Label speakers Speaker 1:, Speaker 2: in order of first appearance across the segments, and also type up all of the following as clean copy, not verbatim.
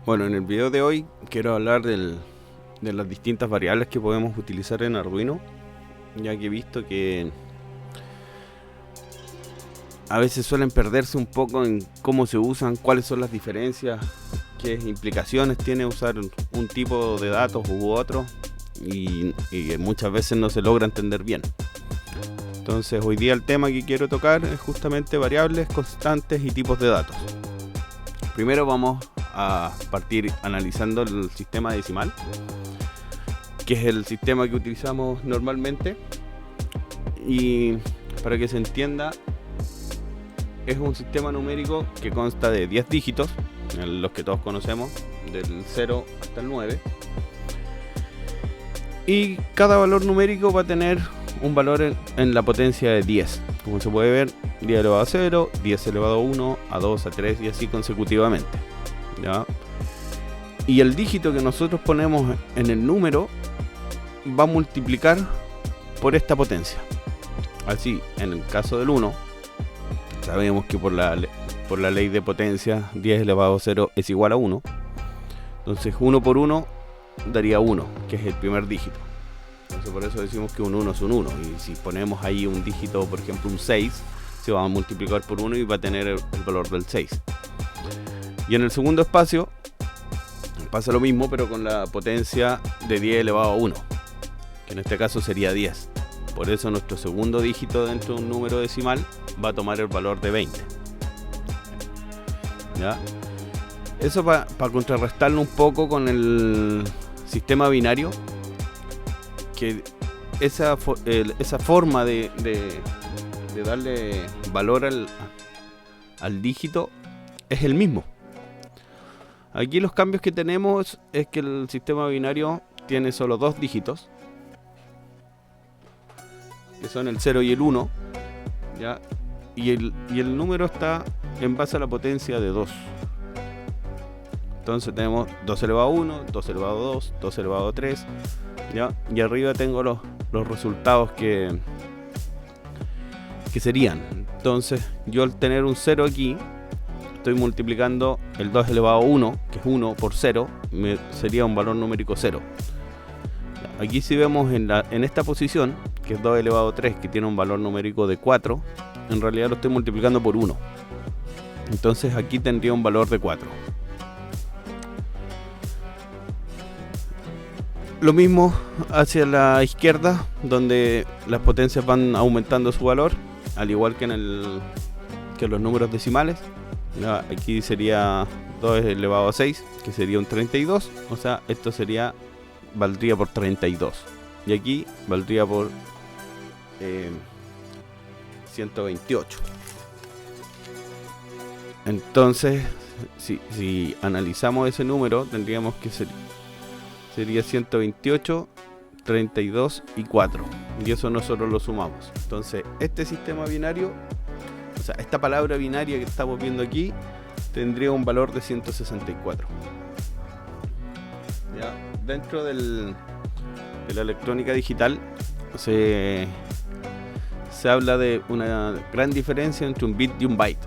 Speaker 1: Bueno, en el video de hoy quiero hablar de las distintas variables que podemos utilizar en Arduino, ya que he visto que a veces suelen perderse un poco en cómo se usan, cuáles son las diferencias, qué implicaciones tiene usar un tipo de datos u otro, y muchas veces no se logra entender bien. Entonces hoy día el tema que quiero tocar es justamente variables, constantes y tipos de datos. Primero vamos a partir analizando el sistema decimal, que es el sistema que utilizamos normalmente, y para que se entienda, es un sistema numérico que consta de 10 dígitos, los que todos conocemos, del 0 hasta el 9, y cada valor numérico va a tener un valor en la potencia de 10. Como se puede ver, 10 elevado a 0, 10 elevado a 1, a 2, a 3 y así consecutivamente, ¿ya? Y el dígito que nosotros ponemos en el número va a multiplicar por esta potencia. Así, en el caso del 1, sabemos que por la ley de potencia 10 elevado a 0 es igual a 1. Entonces 1 por 1 daría 1, que es el primer dígito. Entonces por eso decimos que un 1 es un 1. Y si ponemos ahí un dígito, por ejemplo un 6, se va a multiplicar por 1 y va a tener el valor del 6. Y en el segundo espacio pasa lo mismo, pero con la potencia de 10 elevado a 1, que en este caso sería 10. Por eso nuestro segundo dígito dentro de un número decimal va a tomar el valor de 20. ¿Ya? Eso para contrarrestarlo un poco con el sistema binario, que esa forma de darle valor al dígito es el mismo. Aquí los cambios que tenemos es que el sistema binario tiene solo dos dígitos, que son el 0 y el 1, ¿ya? Y el número está en base a la potencia de 2. Entonces tenemos 2 elevado a 1, 2 elevado a 2, 2 elevado a 3, ¿ya? Y arriba tengo los resultados que serían. Entonces yo al tener un 0 aquí, estoy multiplicando el 2 elevado a 1, que es 1 por 0, sería un valor numérico 0. Aquí si vemos en esta posición, que es 2 elevado a 3, que tiene un valor numérico de 4, en realidad lo estoy multiplicando por 1. Entonces aquí tendría un valor de 4. Lo mismo hacia la izquierda, donde las potencias van aumentando su valor, al igual que que los números decimales. Aquí sería 2 elevado a 6, que sería un 32, o sea, esto valdría por 32. Y aquí valdría por 128. Entonces, si analizamos ese número, tendríamos que sería 128, 32 y 4. Y eso nosotros lo sumamos. Entonces, este sistema binario, o sea, esta palabra binaria que estamos viendo aquí, tendría un valor de 164. ¿Ya? Dentro de la electrónica digital se habla de una gran diferencia entre un bit y un byte.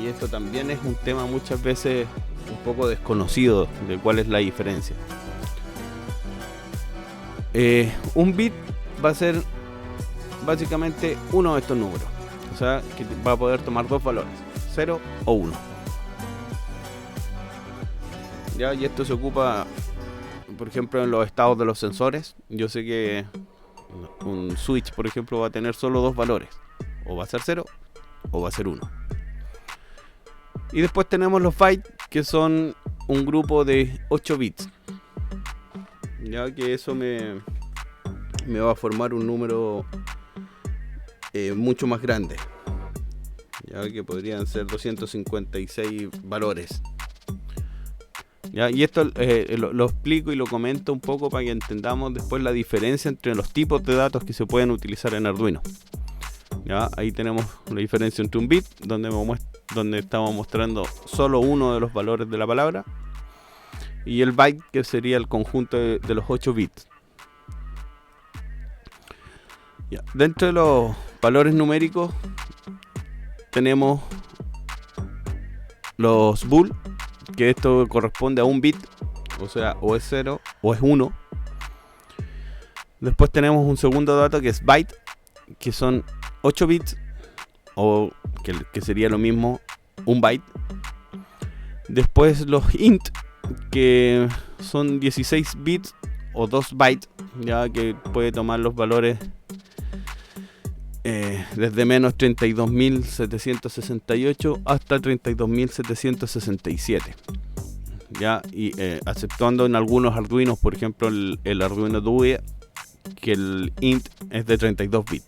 Speaker 1: Y esto también es un tema muchas veces un poco desconocido de cuál es la diferencia. Un bit va a ser básicamente uno de estos números, o sea que va a poder tomar dos valores, 0 o 1. ¿Ya? Y esto se ocupa, por ejemplo, en los estados de los sensores. Yo sé que un switch, por ejemplo, va a tener solo dos valores, o va a ser 0 o va a ser 1. Y después tenemos los bytes, que son un grupo de 8 bits. Ya que eso me va a formar un número mucho más grande, ya que podrían ser 256 valores. ¿Ya? Y esto lo explico y lo comento un poco para que entendamos después la diferencia entre los tipos de datos que se pueden utilizar en Arduino. ¿Ya? Ahí tenemos la diferencia entre un bit, donde estamos mostrando solo uno de los valores de la palabra, y el byte, que sería el conjunto de los 8 bits. Ya. Dentro de los valores numéricos tenemos los bool, que esto corresponde a un bit, o sea, o es 0 o es 1. Después tenemos un segundo dato que es byte, que son 8 bits, o que sería lo mismo, un byte. Después los int, que son 16 bits o 2 bytes, ya que puede tomar los valores desde menos 32.768 hasta 32.767. Ya, y aceptando en algunos Arduinos, por ejemplo el Arduino Due, que el int es de 32 bits,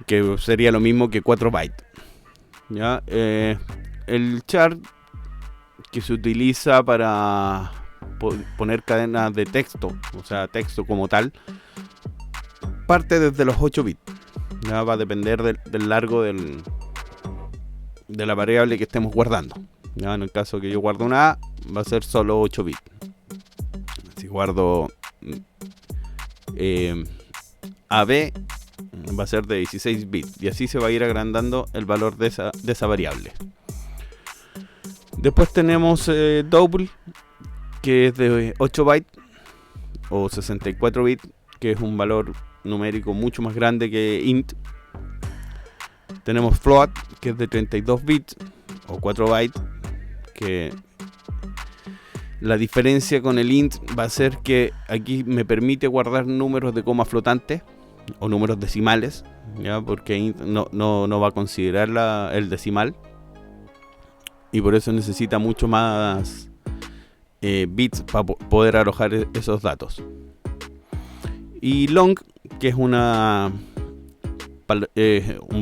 Speaker 1: que sería lo mismo que 4 bytes. Ya, el char, que se utiliza para poner cadenas de texto, o sea, texto como tal, parte desde los 8 bits. Ya va a depender del largo de la variable que estemos guardando. Ya, en el caso que yo guardo una A, va a ser solo 8 bits. Si guardo AB, va a ser de 16 bits. Y así se va a ir agrandando el valor de esa variable. Después tenemos double, que es de 8 bytes o 64 bits, que es un valor numérico mucho más grande que int. Tenemos float, que es de 32 bits o 4 bytes, que la diferencia con el int va a ser que aquí me permite guardar números de coma flotante o números decimales, ¿ya? Porque int no va a considerar el decimal, y por eso necesita mucho más bits para poder alojar esos datos. Y long, que es un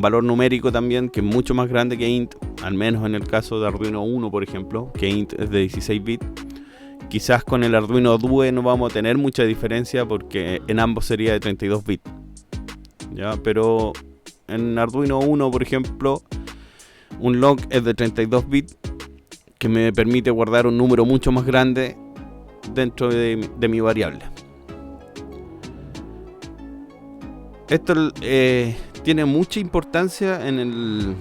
Speaker 1: valor numérico también, que es mucho más grande que int, al menos en el caso de Arduino 1, por ejemplo, que int es de 16 bits. Quizás con el Arduino Due no vamos a tener mucha diferencia, porque en ambos sería de 32 bits. ¿Ya? Pero en Arduino 1, por ejemplo, un long es de 32 bits, que me permite guardar un número mucho más grande dentro de mi variable. Esto tiene mucha importancia en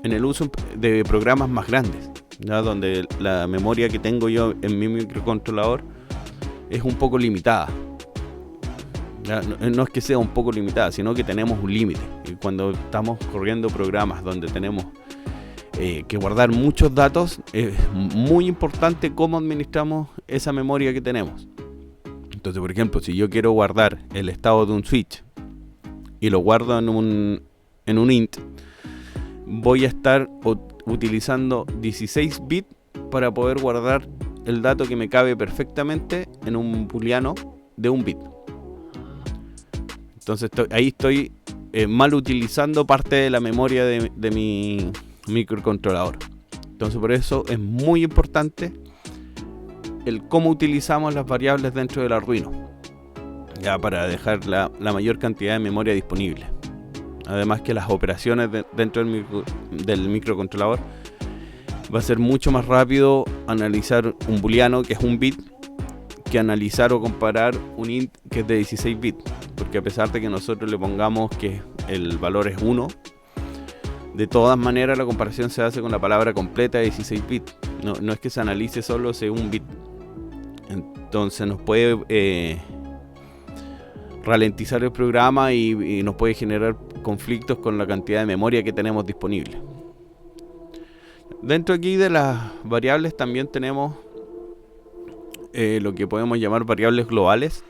Speaker 1: el uso de programas más grandes, ¿ya? Donde la memoria que tengo yo en mi microcontrolador es un poco limitada. ¿Ya? No es que sea un poco limitada, sino que tenemos un límite. Y cuando estamos corriendo programas donde tenemos que guardar muchos datos, es muy importante cómo administramos esa memoria que tenemos. Entonces, por ejemplo, si yo quiero guardar el estado de un switch y lo guardo en un int, voy a estar utilizando 16 bits para poder guardar el dato que me cabe perfectamente en un booleano de un bit. Entonces ahí estoy mal utilizando parte de la memoria de mi microcontrolador. Entonces por eso es muy importante el cómo utilizamos las variables dentro del Arduino, ya, para dejar la mayor cantidad de memoria disponible. Además que las operaciones dentro del microcontrolador va a ser mucho más rápido analizar un booleano, que es un bit, que analizar o comparar un int, que es de 16 bits. Porque a pesar de que nosotros le pongamos que el valor es 1, de todas maneras la comparación se hace con la palabra completa de 16 bits. No es que se analice solo ese un bit. Entonces nos puede ralentizar el programa y nos puede generar conflictos con la cantidad de memoria que tenemos disponible. Dentro aquí de las variables también tenemos lo que podemos llamar variables globales,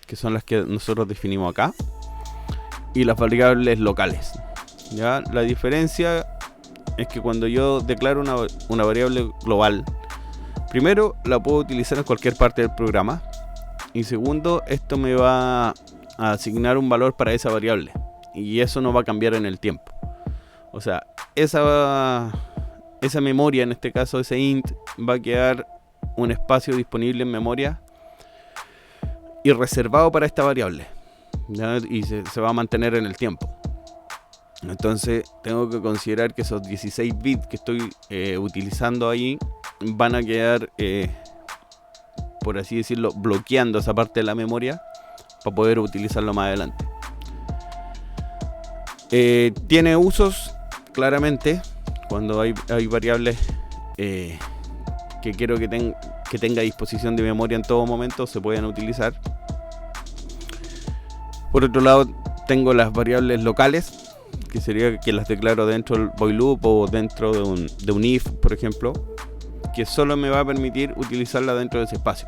Speaker 1: que son las que nosotros definimos acá, y las variables locales. ¿Ya? La diferencia es que cuando yo declaro una variable global, primero la puedo utilizar en cualquier parte del programa, y segundo, esto me va a asignar un valor para esa variable, y eso no va a cambiar en el tiempo. O sea, esa memoria, en este caso ese int, va a quedar un espacio disponible en memoria y reservado para esta variable, ¿ya? Y se va a mantener en el tiempo. Entonces tengo que considerar que esos 16 bits que estoy utilizando ahí van a quedar, por así decirlo, bloqueando esa parte de la memoria para poder utilizarlo más adelante. Tiene usos, claramente. cuando hay variables que quiero que tenga a disposición de memoria en todo momento, se pueden utilizar. Por otro lado, tengo las variables locales, que sería que las declaro dentro del void loop o dentro de un if, por ejemplo, que solo me va a permitir utilizarla dentro de ese espacio.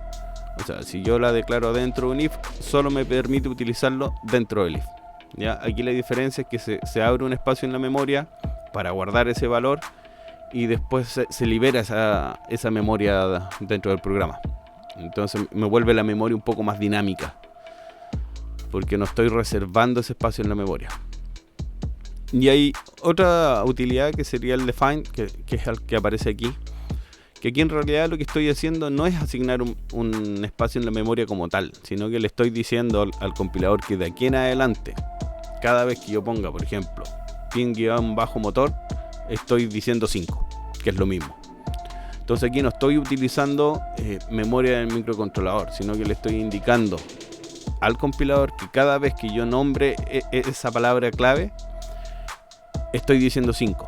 Speaker 1: O sea, si yo la declaro dentro de un if, solo me permite utilizarlo dentro del if. ¿Ya? Aquí la diferencia es que se abre un espacio en la memoria para guardar ese valor y después se libera esa memoria dentro del programa. Entonces me vuelve la memoria un poco más dinámica, porque no estoy reservando ese espacio en la memoria. Y hay otra utilidad que sería el define, que es el que aparece aquí, que aquí en realidad lo que estoy haciendo no es asignar un espacio en la memoria como tal, sino que le estoy diciendo al compilador que de aquí en adelante, cada vez que yo ponga, por ejemplo, pin-motor, estoy diciendo 5, que es lo mismo. Entonces aquí no estoy utilizando memoria del microcontrolador, sino que le estoy indicando al compilador que cada vez que yo nombre esa palabra clave, estoy diciendo 5.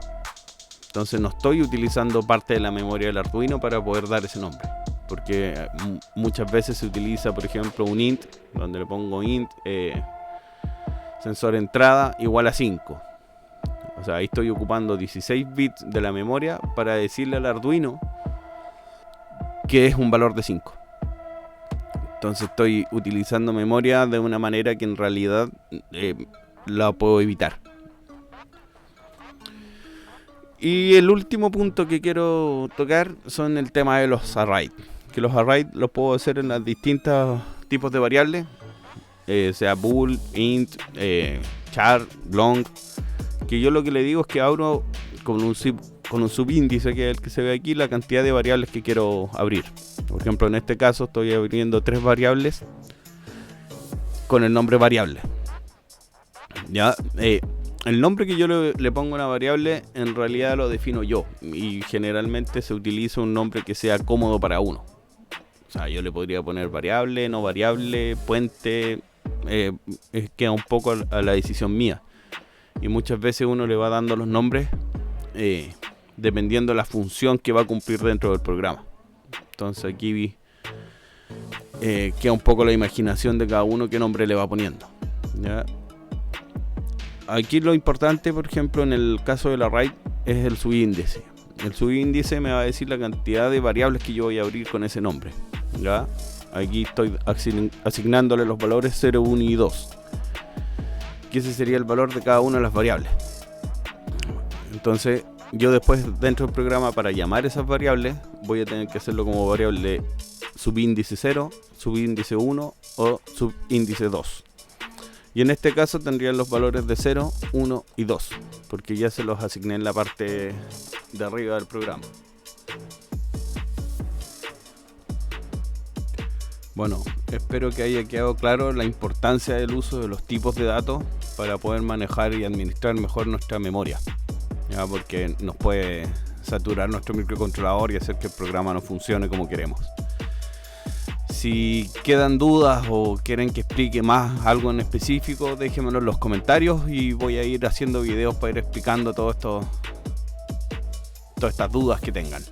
Speaker 1: Entonces no estoy utilizando parte de la memoria del Arduino para poder dar ese nombre, porque muchas veces se utiliza, por ejemplo, un int, donde le pongo int sensor entrada igual a 5. O sea, ahí estoy ocupando 16 bits de la memoria para decirle al Arduino que es un valor de 5. Entonces estoy utilizando memoria de una manera que en realidad la puedo evitar. Y el último punto que quiero tocar son el tema de los arrays. Que los arrays los puedo hacer en los distintos tipos de variables, sea bool, int, char, long. Que yo lo que le digo es que abro con un subíndice, que es el que se ve aquí, la cantidad de variables que quiero abrir. Por ejemplo, en este caso estoy abriendo 3 variables con el nombre variable. Ya, el nombre que yo le pongo a una variable en realidad lo defino yo, y generalmente se utiliza un nombre que sea cómodo para uno. O sea, yo le podría poner variable, no variable, puente, queda un poco a la decisión mía. Y muchas veces uno le va dando los nombres dependiendo de la función que va a cumplir dentro del programa. Entonces aquí queda un poco la imaginación de cada uno qué nombre le va poniendo, ¿ya? Aquí lo importante, por ejemplo, en el caso del array, es el subíndice. El subíndice me va a decir la cantidad de variables que yo voy a abrir con ese nombre, ¿ya? Aquí estoy asignándole los valores 0, 1 y 2. Que ese sería el valor de cada una de las variables. Entonces yo después dentro del programa, para llamar esas variables, voy a tener que hacerlo como variable subíndice 0, subíndice 1 o subíndice 2. Y en este caso tendrían los valores de 0, 1 y 2, porque ya se los asigné en la parte de arriba del programa. Bueno, espero que haya quedado claro la importancia del uso de los tipos de datos para poder manejar y administrar mejor nuestra memoria, ¿ya? Porque nos puede saturar nuestro microcontrolador y hacer que el programa no funcione como queremos. Si quedan dudas o quieren que explique más algo en específico, déjenmelo en los comentarios y voy a ir haciendo videos para ir explicando todas estas dudas que tengan.